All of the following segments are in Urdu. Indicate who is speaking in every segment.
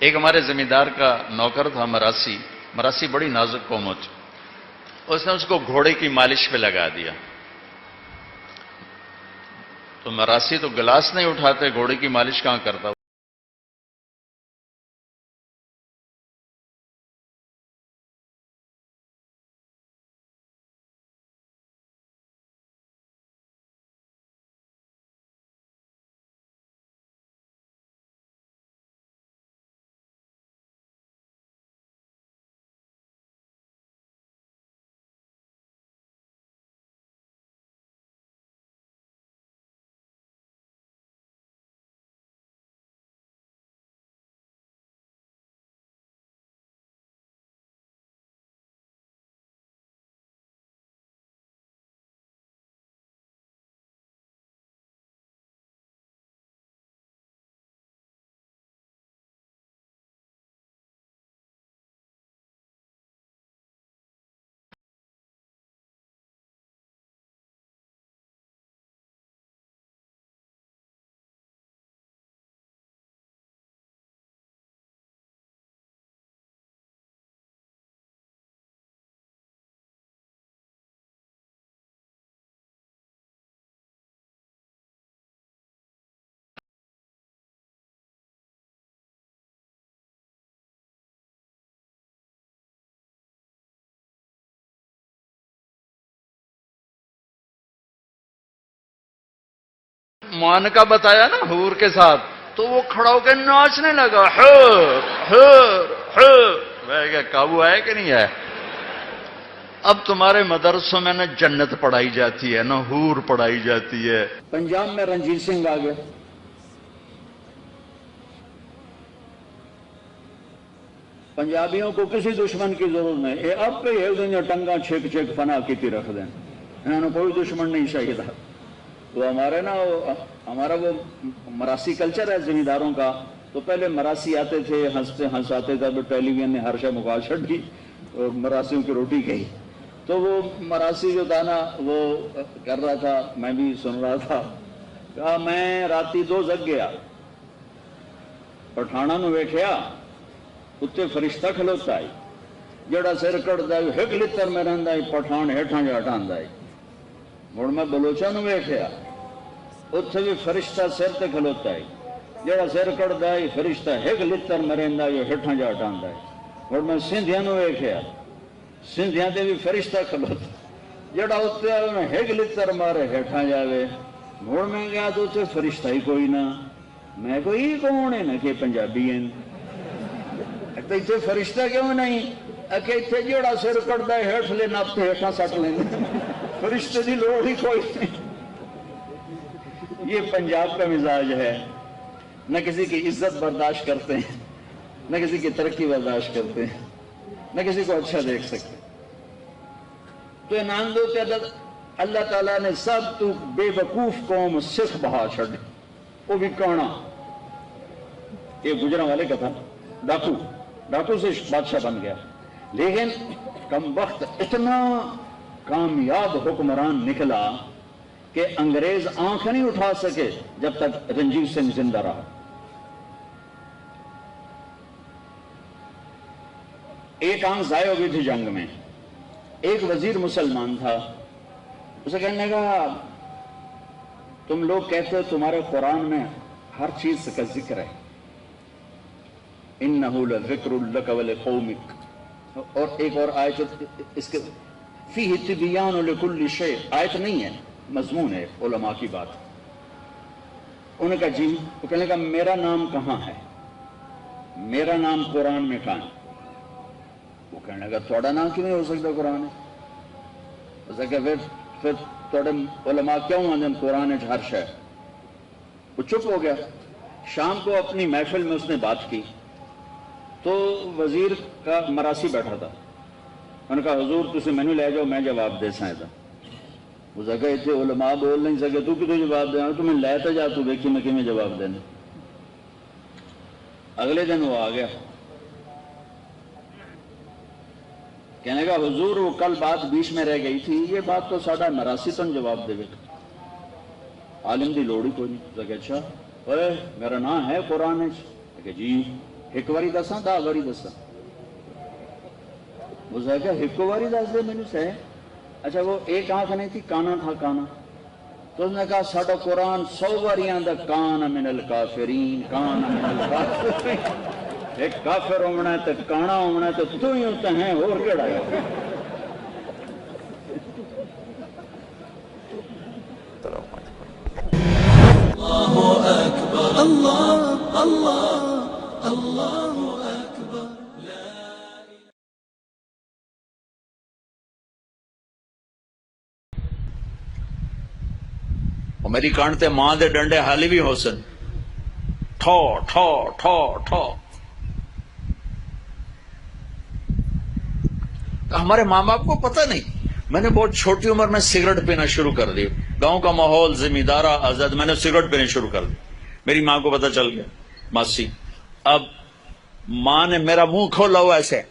Speaker 1: ایک ہمارے زمیندار کا نوکر تھا مراسی، مراسی بڑی نازک قوم ہوتی، اس نے اس کو گھوڑے کی مالش پہ لگا دیا، تو مراسی تو گلاس نہیں اٹھاتے، گھوڑے کی مالش کہاں کرتا؟ معانقہ بتایا نا حور کے ساتھ، تو وہ کھڑا ہو کے ناچنے لگا، حور حور حور۔ میں کہا قابو آیا کہ نہیں آیا؟ اب تمہارے مدرسوں میں نہ جنت پڑھائی جاتی ہے، نہ حور پڑھائی جاتی ہے۔
Speaker 2: پنجاب میں رنجیت سنگھ آ گیا، پنجابیوں کو کسی دشمن کی ضرورت نہیں، یہ اب پہ ایک دن ٹنگا چھک چھک فنا کیتی رکھ دیں، انہوں نے کوئی دشمن نہیں چاہیے تھا۔ تو ہمارے نا ہمارا وہ مراسی کلچر ہے زمینداروں کا، تو پہلے مراسی آتے تھے، ہنستے ہنساتے تھے، تو ٹیلی ویژن نے ہر شے مکال چھٹ دی اور مراسیوں کی روٹی کہی۔ تو وہ مراسی جو تھا نا وہ کر رہا تھا، میں بھی سن رہا تھا، کہا میں راتی دو جگ گیا، پٹھانا نو ویکھیا، اتنے فرشتہ کھلوتا ہے، جڑا سر کٹتا ہے ہک لتر میں رہندا ہے، پٹھان ہیٹھاں جا ہٹاندا ہے۔ مڑ میں بلوچاں نو ویکھیا، اتنے بھی فرشتہ سر تے کھلوتا ہے، جڑا سر کٹتا ہے فرشتہ ہک لتر میں رہندا ہے، ہیٹھاں جا ہٹاندا ہے۔ مڑ میں سندھیاں نو ویکھیا، سندھیاں تے بھی فرشتہ کھلوتا، جڑا اتنے ہک لتر مارے ہیٹھاں جاوے۔ مڑ میں گیا تو اتنے فرشتہ ہی کوئی نہ، میں کوئی کون ہے نا کہ پنجابی ہیں، تو اتنے فرشتہ کیوں نہیں؟ کہ اتنے جڑا سر کٹتا ہے ہیٹھ لے نپ تو ہیٹھاں سٹ لیں، فرشتے کی لوڑ ہی کوئی نہیں۔ یہ پنجاب کا مزاج ہے، نہ کسی کی عزت برداشت کرتے ہیں، نہ کسی کی ترقی برداشت کرتے ہیں، نہ کسی کو اچھا دیکھ سکتے۔ تو انعام دو کہ اللہ تعالیٰ نے سب تو بے وقوف قوم سکھ بہا چھڑ، وہ بھی کانا، یہ گجرا والے کا تھا، ڈاکو سے بادشاہ بن گیا، لیکن کم وقت اتنا کامیاب حکمران نکلا کہ انگریز آنکھ نہیں اٹھا سکے جب تک رنجیت سنگھ زندہ رہا۔ ایک آنکھ ضائع ہو گئی تھی جنگ میں، ایک وزیر مسلمان تھا، اسے کہنے لگا تم لوگ کہتے ہو تمہارے قرآن میں ہر چیز کا ذکر ہے، انہو لذکر لک ولقومک، اور ایک اور آیت اس کے فیہ تبیان لکل شیء، آیت نہیں ہے مضمون ہے، علماء کی بات۔ انہوں نے کہا جی، وہ کہنے لگا میرا نام کہاں ہے، میرا نام قرآن میں کہاں ہے؟ وہ کہنے لگا تھوڑا نام کیوں نہیں ہو سکتا قرآن ہے؟ اسے کہا پھر تھوڑے علماء کیوں آندن قرآن ہر شے؟ وہ چپ ہو گیا۔ شام کو اپنی محفل میں اس نے بات کی تو وزیر کا مراسی بیٹھا تھا، انہوں نے کہا حضور تسی مینوں لے جاؤ میں جواب دے سکتا۔ اس نے کہا اتنے علماء بول نہیں سکے تو کتوں جواب دینا، تو میں لے تو جا، تو دیکھی میں کیویں جواب دینا۔ اگلے دن وہ آ گیا، کہنے کا حضور وہ کل بات بیچ میں رہ گئی تھی، یہ بات تو ساڈا مراسی تو جواب دے گا، عالم دی لوڑ ہی کوئی نہیں۔ کہ اچھا اوے میرا نام ہے قرآن ہے کہ جی، ایک باری دساں 10 باری دساں؟ وہ کہ ایک باری دس دے مینوں سہ. اچھا وہ ایک آنکھ نہیں تھی، کانا تھا کانا. تو اس نے کہا ساڈا قرآن 100 باری آندا کان من الکافرین، کان من الکافرین. ایک کافر ہونا ہے تو کانا ہونا ہے تو ہی ہوتا ہے، اور کیڑا ہے؟
Speaker 1: میری کانٹتے ماں دے ڈنڈے حالی بھی ہو سن، ٹھو ٹھو ٹھو ٹھو. ہمارے ماں باپ کو پتہ نہیں. میں نے بہت چھوٹی عمر میں سگریٹ پینا شروع کر دی. گاؤں کا ماحول، ذمہ دارا آزاد، میں نے سگریٹ پینا شروع کر دی. میری ماں کو پتہ چل گیا، ماسی. اب ماں نے میرا منہ کھولا ہوا ایسے،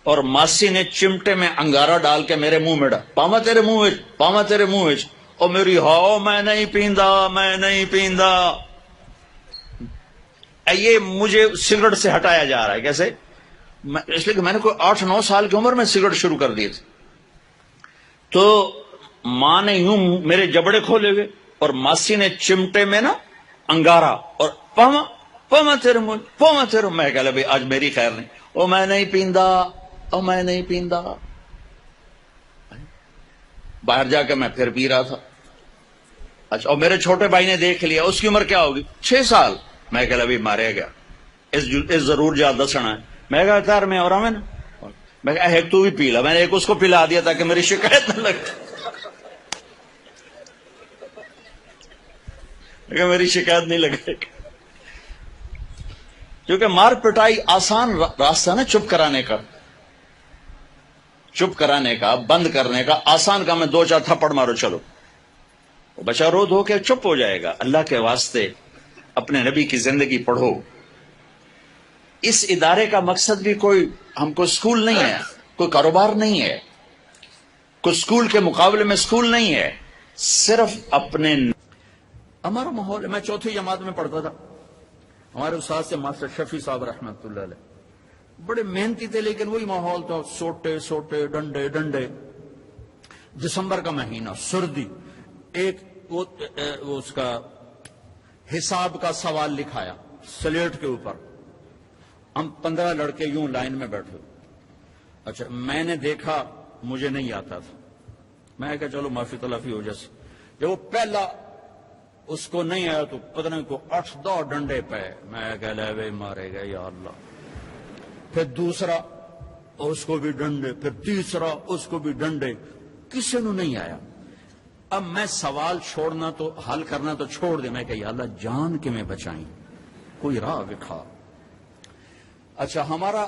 Speaker 1: اور ماسی نے چمٹے میں انگارہ ڈال کے میرے منہ میں ڈال، پاما تیرے منہ وچ، پاما تیرے منہ وچ. اور میری ہاؤ میں نہیں پیندا، میں نہیں پیندا. یہ مجھے سگریٹ سے ہٹایا جا رہا ہے. کیسے؟ اس لیے کہ میں نے کوئی 8-9 سال کی عمر میں سگریٹ شروع کر دی تھی. تو ماں نے یوں میرے جبڑے کھولے ہوئے، اور ماسی نے چمٹے میں نا انگارا، اور پاما پاما تیرے منہ، پاما تیرے. میں کہہ لیا بھائی آج میری خیر نہیں. او میں نہیں پیندا، او میں نہیں پیندا. باہر جا کے میں پھر پی رہا تھا. اچھا، اور میرے چھوٹے بھائی نے دیکھ لیا. اس کی عمر کیا ہوگی؟ 6 سال. میں کہہ لیا ابھی مارے گیا، اس ضرور جا دسنا ہے. میں کہا تار میں اور میں میں کہا ایک تو بھی پی لا. میں نے ایک اس کو پلا دیا تاکہ میری شکایت نہ لگے، میری شکایت نہیں لگے. کیونکہ مار پٹائی آسان راستہ نا چپ کرانے کا، چپ کرانے کا، بند کرنے کا آسان کام ہے. 2-4 تھپڑ مارو چلو، بچہ رو دھو کے چپ ہو جائے گا. اللہ کے واسطے اپنے نبی کی زندگی پڑھو. اس ادارے کا مقصد بھی کوئی ہم کو سکول نہیں ہے، کوئی کاروبار نہیں ہے، کوئی سکول کے مقابلے میں سکول نہیں ہے. صرف اپنے ہمارا ماحول ہے. میں 4تھی جماعت میں پڑھتا تھا. ہمارے استاد سے ماسٹر شفیع صاحب رحمۃ اللہ علیہ، بڑے محنتی تھے، لیکن وہی ماحول تھا، سوٹے سوٹے، ڈنڈے ڈنڈے. دسمبر کا مہینہ، سردی. ایک اس کا حساب کا سوال لکھایا سلیٹ کے اوپر. ہم 15 لڑکے یوں لائن میں بیٹھے. اچھا، میں نے دیکھا، مجھے نہیں آتا تھا. میں کہا چلو معافی تلافی ہو جیسے. جب وہ پہلا اس کو نہیں آیا تو پتہ نہیں کو 8-10 ڈنڈے پہ. میں کہہ لیا بھائی مارے گا یا اللہ. پھر دوسرا، اس کو بھی ڈنڈے. پھر تیسرا، اس کو بھی ڈنڈے. کسی نے نہیں آیا. اب میں سوال چھوڑنا تو حل کرنا تو چھوڑ دے. میں کہ یا اللہ جان کے میں بچائیں، کوئی راہ دکھا. اچھا، ہمارا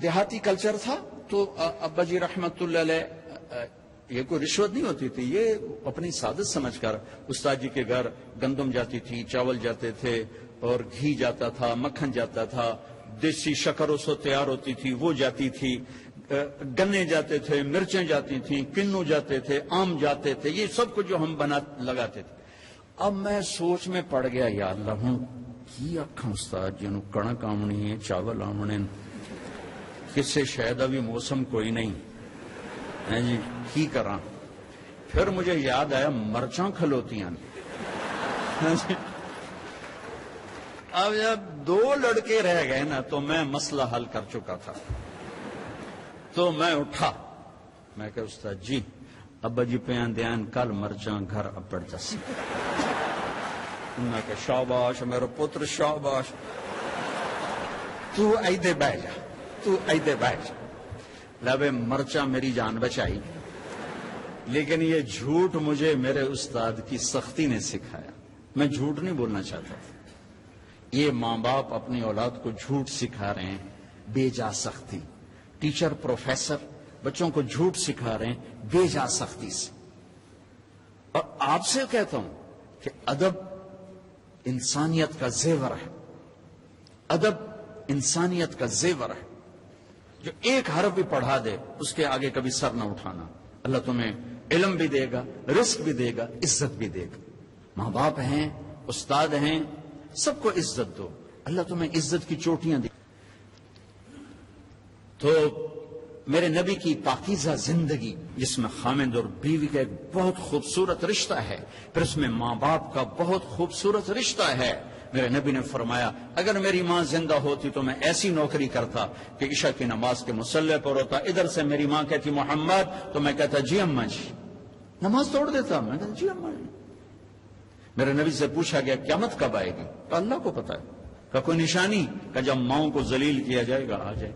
Speaker 1: دیہاتی کلچر تھا تو ابا جی رحمت اللہ علیہ، یہ کوئی رشوت نہیں ہوتی تھی، یہ اپنی سعادت سمجھ کر استاد جی کے گھر گندم جاتی تھی، چاول جاتے تھے، اور گھی جاتا تھا، مکھن جاتا تھا، دیسی شکر اس کو تیار ہوتی تھی وہ جاتی تھی، گنے جاتے تھے، مرچیں جاتی تھیں، کنو جاتے تھے، آم جاتے تھے. یہ سب کچھ جو ہم لگاتے تھے. اب میں سوچ میں پڑ گیا، یا اللہ ہوں کی آکھاں استاد جی نو کڑک آمنی ہے، چاول آمنے، کسے شاید ابھی موسم کوئی نہیں ہے جی، کی کراں. پھر مجھے یاد آیا مرچاں کھلوتیاں. اب جب 2 لڑکے رہ گئے نا تو میں مسئلہ حل کر چکا تھا. تو میں اٹھا، میں کہ استاد جی ابا جی پیان دیان کل مرچاں گھر اپڑ جس. میں کہ شاباش میرا پتر شاباش، تو ایدے بہ جا، تو ایدے بہ جا. لبے مرچاں میری جان بچائی، لیکن یہ جھوٹ مجھے میرے استاد کی سختی نے سکھایا. میں جھوٹ نہیں بولنا چاہتا تھا. یہ ماں باپ اپنی اولاد کو جھوٹ سکھا رہے ہیں بے جا سختی. ٹیچر پروفیسر بچوں کو جھوٹ سکھا رہے ہیں بے جا سختی سے. اور آپ سے کہتا ہوں کہ ادب انسانیت کا زیور ہے، ادب انسانیت کا زیور ہے. جو ایک حرف بھی پڑھا دے اس کے آگے کبھی سر نہ اٹھانا. اللہ تمہیں علم بھی دے گا، رزق بھی دے گا، عزت بھی دے گا. ماں باپ ہیں، استاد ہیں، سب کو عزت دو. اللہ تمہیں عزت کی چوٹیاں دے.
Speaker 2: تو میرے نبی کی پاکیزہ زندگی جس میں خامند اور بیوی کا ایک بہت خوبصورت رشتہ ہے، پھر اس میں ماں باپ کا بہت خوبصورت رشتہ ہے. میرے نبی نے فرمایا اگر میری ماں زندہ ہوتی تو میں ایسی نوکری کرتا کہ عشاء کی نماز کے مصلی پر ہوتا، ادھر سے میری ماں کہتی محمد تو میں کہتا جی اماں جی، نماز توڑ دیتا، میں کہتا جی اماں جی. میرے نبی سے پوچھا گیا قیامت کب آئے گی؟ تو اللہ کو پتا ہے. کہ کوئی نشانی؟ کہ جب ماؤں کو ذلیل کیا جائے گا آ جائے.